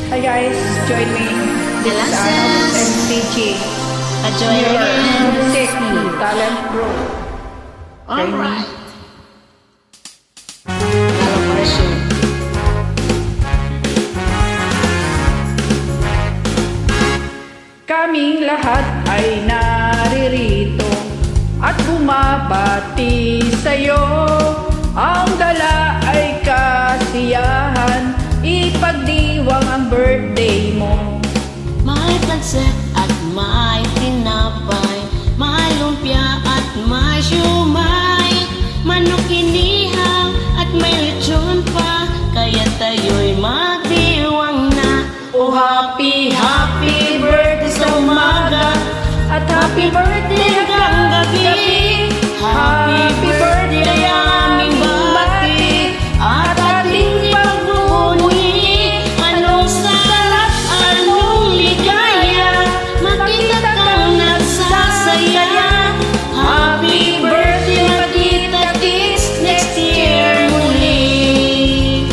Hi guys, join me. This is Arnold MCG. Join again. Music Talent Pro. Alright. Celebration. Kaming lahat ay naririto at bumabati sa'yo. Ang dala ay kasiyahan, ipagdiwang ang birthday mo. May pansit at may tinapay, may lumpia at may siumay, manok inihaw at may lechon pa, kaya tayo'y magdiwang na. Oh, happy, happy birthday sa umaga at happy birthday hanggang gabi. Happy birthday aming bati at ating pagbubuni. Anong sarap, anong ligaya, makita kang nagsasaya. Happy birthday, magkita-kits next year muli.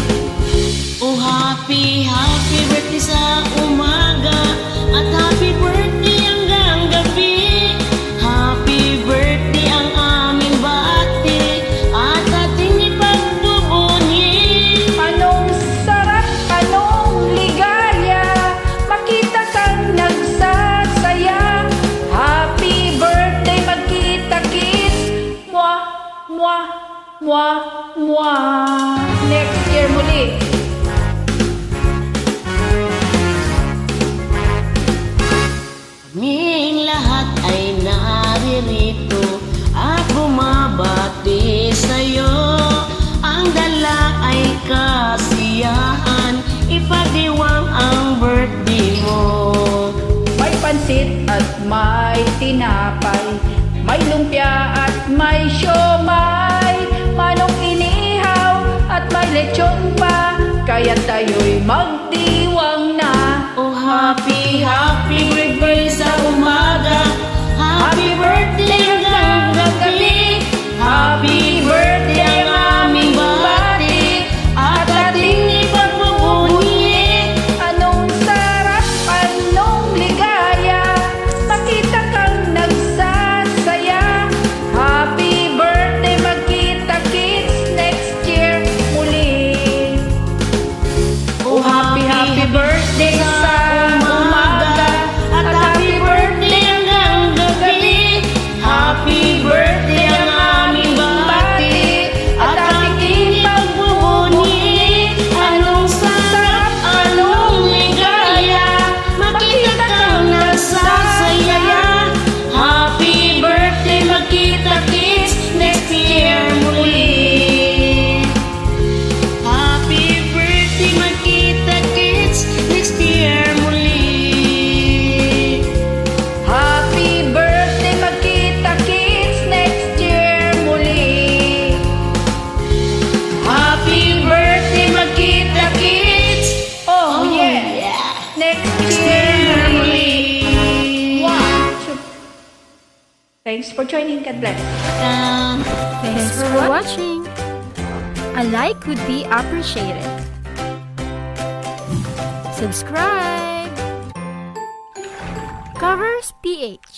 Oh, happy, happy birthday sa umaga at happy birthday hanggang gabi. Happy birthday ang aming bati at ating ipagbubuni. Anong sarap, anong ligaya, makita kang nagsasaya. Happy birthday, magkita-kits. Mwah, mwah, mwah, mwah. Next year muli. Kaming lahat ay naririto at bumabati sa'yo. Ang dala ay kasiyahan, ipagdiwang ang birthday mo. May pansit at may tinapay, may lumpia at may siomay, manok inihaw at may lechon pa, kaya tayo'y magdiwang na. Oh, happy, happy birthday sa umaga, happy birthday hanggang gabi. Happy birthday ang aming bati at ating ipagbubuni. Anong sarap, anong ligaya, makita kang nagsasaya. Happy birthday, magkita-kits next year muli. Oh, happy, happy birthday sa umaga at happy birthday hanggang gabi. Happy birthday ang aming bati at ating ipagbubuni. Anong sarap, anong ligaya, makita kang nagsasaya. Happy birthday, magkita-kits next year muli. Happy birthday, magkita-kits next year muli. Happy birthday, magkita-kits next year muli. Happy birthday, magkita-kits. Oh, yeah. Next year muli. Wow. Thanks for joining. God bless. Thanks for watching. A like would be appreciated. Subscribe. Covers PH.